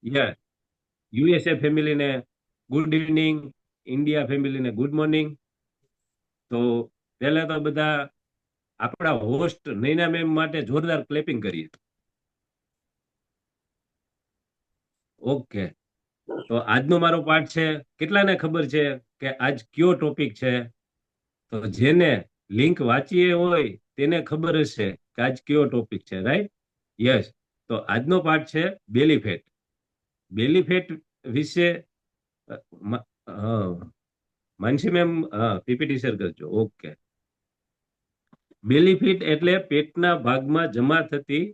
Yes, USA ફેમિલીને good evening, India ફેમિલીને good morning. તો પહેલા તો બધા આપણા હોસ્ટ નૈના મેમ માટે જોરદાર ક્લેપિંગ કરીએ. ઓકે, તો આજનો મારો પાઠ છે. કેટલાને ખબર છે કે આજ કયો ટોપિક છે? તો જેને લિંક વાંચી હોય તેને ખબર હશે કે આજ કયો ટોપિક છે, રાઈટ? યસ. તો આજનો પાઠ છે બેલી ફેટ. બેલી ફેટ વિશે માનસી મેમ, પીપીટી શેર કરજો. ઓકે. બેલી ફેટ એટલે પેટના ભાગમાં જમા થતી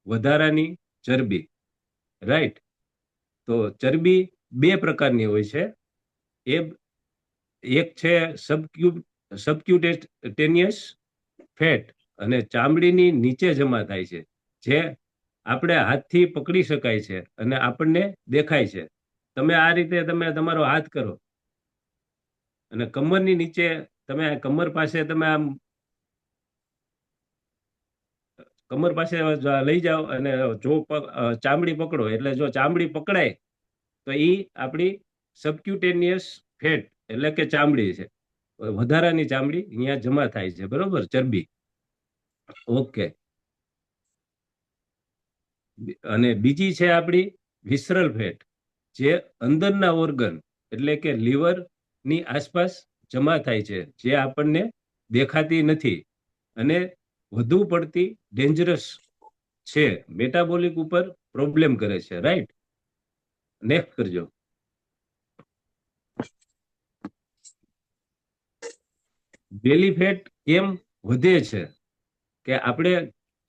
વધારાની ચરબી, રાઈટ? તો ચરબી બે પ્રકારની હોય છે. એ એક છે સબક્યુટેનિયસ ફેટ, અને ચામડીની નીચે જમા થાય છે, જે આપણે હાથથી પકડી શકાય છે અને આપણને દેખાય છે. તમે આ રીતે તમે તમારો હાથ કરો અને કમરની નીચે, તમે કમર પાસે, તમે આમ કમર પાસે લઈ જાઓ અને જો ચામડી પકડો, એટલે જો ચામડી પકડાય તો એ આપણી સબક્યુટેનિયસ ફેટ એટલે કે ચામડી છે. વધારાની ચામડી અહીંયા જમા થાય છે, બરોબર, ચરબી. ઓકે. અને બીજી છે આપણી વિસરલ ફેટ, જે અંદરના ઓર્ગન એટલે કે લીવર ની આસપાસ જમા થાય છે, જે આપણને દેખાતી નથી અને વધુ પડતી ડેન્જરસ છે, મેટાબોલિક ઉપર પ્રોબ્લેમ કરે છે, રાઈટ? નેક્સ્ટ કરજો. બેલી ફેટ કેમ વધે છે? કે આપણે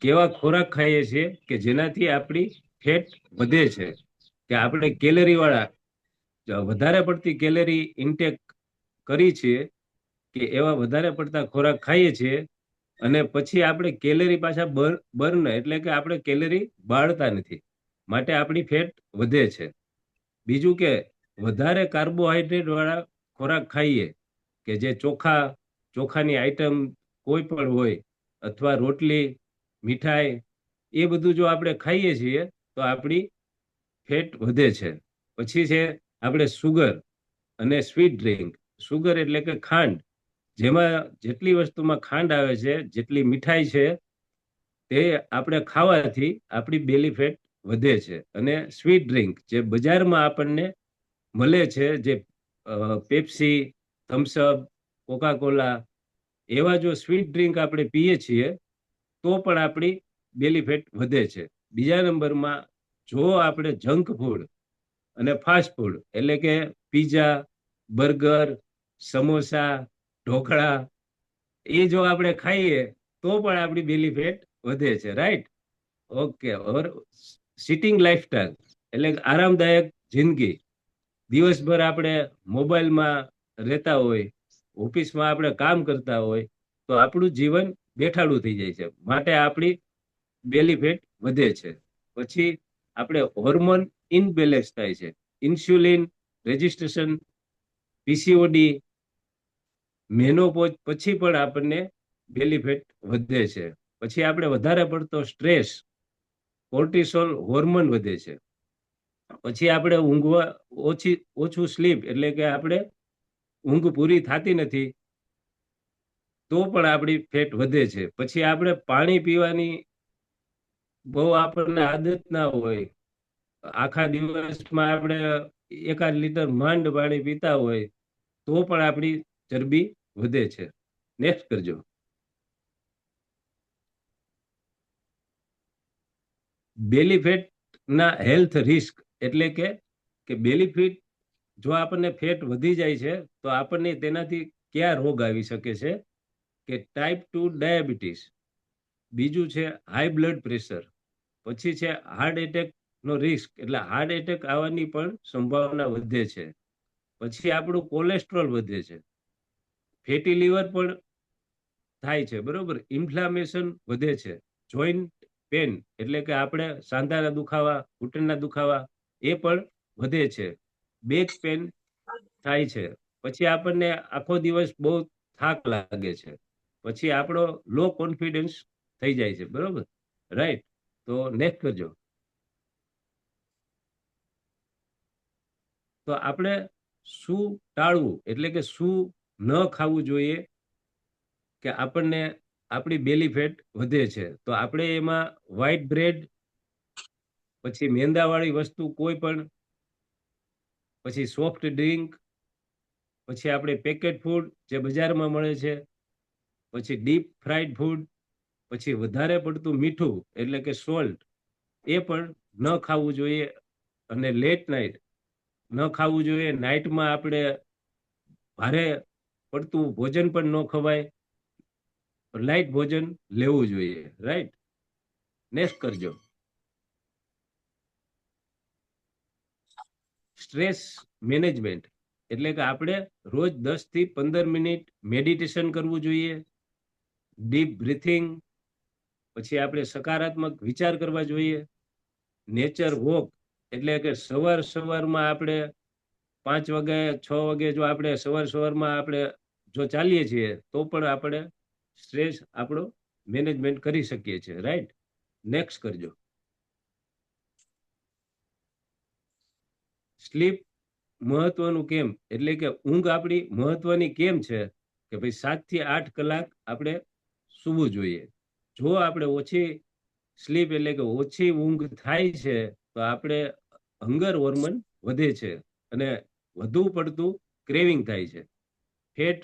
કેવા ખોરાક ખાઈએ છીએ કે જેનાથી આપણી ફેટ વધે છે? કે આપણે કેલરી વાળા, વધારે પડતી કેલરી ઇન્ટેક કરી છીએ, કે એવા વધારે પડતા ખોરાક ખાઈએ છીએ અને પછી આપણે કેલરી પાછા બર્ન એટલે કે આપણે કેલરી બાળતા નથી, માટે આપણી ફેટ વધે છે. બીજું કે વધારે કાર્બોહાઈડ્રેટ વાળા ખોરાક ખાઈએ, કે જે ચોખાની આઈટમ કોઈ પણ હોય, અથવા રોટલી, મીઠાઈ, એ બધું જો આપણે ખાઈએ છીએ તો આપણી ફેટ વધે છે. પછી છે આપણે સુગર અને સ્વીટ ડ્રિંક. સુગર એટલે કે ખાંડ, જેમાં જેટલી વસ્તુમાં ખાંડ આવે છે, જેટલી મીઠાઈ છે, તે આપણે ખાવાથી આપણી બેલી ફેટ વધે છે. અને સ્વીટ ડ્રિંક જે બજારમાં આપણને મળે છે, જે પેપ્સી, થમ્સઅપ, કોકા-કોલા, એવા જો સ્વીટ ડ્રિંક આપણે પીએ છીએ તો પણ આપણી બેલી ફેટ વધે છે. બીજા નંબરમાં, જો આપણે જંક ફૂડ અને ફાસ્ટ ફૂડ એટલે કે પીઝા, બર્ગર, સમોસા, ઢોકળા, એ જો આપણે ખાઈએ તો પણ આપણી બેલી ફેટ વધે છે, રાઈટ? ઓકે. ઓર સિટિંગ લાઈફસ્ટાઈલ એટલે આરામદાયક જિંદગી. દિવસભર આપણે મોબાઈલમાં રહેતા હોય, ઓફિસમાં આપણે કામ કરતા હોય, તો આપણું જીવન બેઠાડું થઈ જાય છે, માટે આપણી બેલી ફેટ વધે છે. પછી આપણે હોર્મોન ઇનબેલેન્સ થાય છે, ઇન્સ્યુલિન રેજિસ્ટ્રેશન, પીસીઓડી, મેનોપોઝ પછી પણ આપણને બેલી ફેટ વધે છે. પછી આપણે વધારે પડતો સ્ટ્રેસ, કોર્ટિસોલ હોર્મોન વધે છે. પછી આપણે ઊંઘવા ઓછું સ્લીપ એટલે કે આપણે ઊંઘ પૂરી થતી નથી, તો પણ આપણી ફેટ વધે છે. પછી આપણે પાણી પીવાની બહુ આપણને આદત ના હોય, આખા દિવસમાં આપણે 1 લીટર માંડ પાણી પીતા હોય, તો પણ આપણી ચરબી વધે છે. નેક્સ્ટ કરજો. બેલી ફેટ ના હેલ્થ રિસ્ક એટલે કે બેલી ફેટ જો આપણને ફેટ વધી જાય છે તો આપણને તેનાથી કયા રોગ આવી શકે છે? કે ટાઈપ 2 ડાયાબિટીસ, બીજું છે હાઈ બ્લડ પ્રેશર, પછી છે હાર્ટ એટેક નો રિસ્ક એટલે હાર્ટ એટેક આવવાની પણ સંભાવના વધે છે. પછી આપણું કોલેસ્ટ્રોલ વધે છે, ફેટી લીવર પણ થાય છે, બરોબર. ઇન્ફ્લામેશન વધે છે, જોઈન્ટ પેન એટલે કે આપણે સાંધાના દુખાવા, ઘૂંટણના દુખાવા, એ પણ વધે છે. બેક પેન થાય છે. પછી આપણને આખો દિવસ બહુ થાક લાગે છે. પછી આપણો લો કોન્ફિડન્સ થઈ જાય છે, બરોબર, રાઈટ? તો નેક્સ્ટ કરજો. તો આપણે શું ટાળવું એટલે કે શું ન ખાવું જોઈએ કે આપણને આપણી બેલી ફેટ વધે છે? તો આપણે એમાં વ્હાઈટ બ્રેડ, પછી મેંદાવાળી વસ્તુ કોઈ પણ, પછી સોફ્ટ ડ્રિંક, પછી આપણે પેકેટ ફૂડ જે બજારમાં મળે છે, પછી ડીપ ફ્રાઈડ ફૂડ, પછી વધારે પડતું મીઠું એટલે કે સોલ્ટ એ પણ ન ખાવું જોઈએ. અને લેટ નાઇટ ન ખાવું જોઈએ. નાઇટમાં આપણે ભારે પડતું ભોજન પણ ન ખવાય, લાઇટ ભોજન લેવું જોઈએ. રાઈટ, નેક્સ્ટ કરજો. સ્ટ્રેસ મેનેજમેન્ટ એટલે કે આપણે રોજ 10 થી 15 મિનિટ મેડિટેશન કરવું જોઈએ, ડીપ બ્રીથિંગ, પછી આપણે સકારાત્મક વિચાર કરવા જોઈએ, નેચર વોક એટલે કે સવારમાં આપણે 5 વાગે 6 વાગે જો આપણે સવારમાં આપણે જો ચાલીએ છીએ તો પણ આપણે સ્ટ્રેસ આપણો મેનેજમેન્ટ કરી શકીએ છીએ. રાઈટ, નેક્સ્ટ કરજો. સ્લીપ મહત્વનું કેમ એટલે કે ઊંઘ આપણી મહત્વની કેમ છે કે ભાઈ 7 થી 8 કલાક આપણે સૂવું જોઈએ. જો આપણે ઓછી સ્લીપ એટલે કે ઓછી ઊંઘ થાય છે તો આપણે હંગર હોર્મોન વધે છે અને વધુ પડતું ક્રેવિંગ થાય છે, ફેટ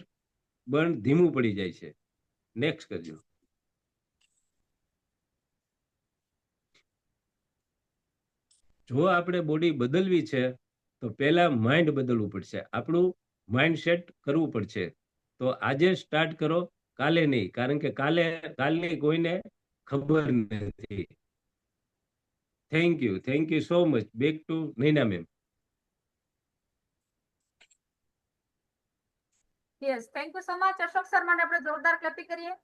બર્ન ધીમું પડી જાય છે. નેક્સ્ટ કરજો. જો આપણે બોડી બદલવી છે તો પહેલા માઇન્ડ બદલવું પડશે, આપણું માઇન્ડ સેટ કરવું પડશે. તો આજે સ્ટાર્ટ કરો, કાલે નહીં, કારણ કે કાલની કોઈને ખબર નથી. Thank you so much. Back to Naina ma'am. Yes, thank you so much Ashok sir. માટે આપણે જોરદાર ક્લેપિંગ કરીએ.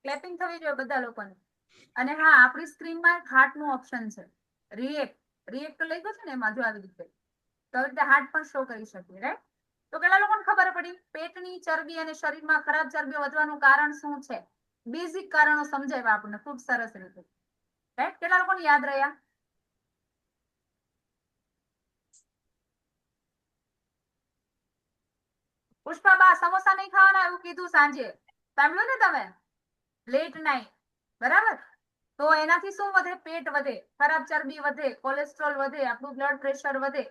ક્લેપિંગ થવી જોઈએ બધા લોકોને. અને હા, આપણી સ્ક્રીનમાં હાર્ટ નું ઓપ્શન છે, રિએક્ટ લઈ ગયો છે ને એમાં, જો આવી રીતે તો આવી રીતે હાર્ટ પણ શો કરી શકીએ. રાઈટ, તો કેટલા લોકોને ખબર પડી પેટની ચરબી અને શરીરમાં ખરાબ ચરબી વધવાનું કારણ શું છે? બેઝિક કારણો સમજાવ્યા આપણને ખૂબ સરસ રીતે. રાઈટ, કેટલા લોકોને યાદ રહ્યા? પુષ્પાબા, સમોસા નહીં ખાવાના એવું કીધું સાંજે, સાંભળ્યું ને તમે? લેટ નાઇટ, બરાબર. તો એનાથી શું વધે? પેટ વધે, ખરાબ ચરબી વધે, કોલેસ્ટ્રોલ વધે, આપણું બ્લડ પ્રેશર વધે,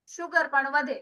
શુગર પણ વધે.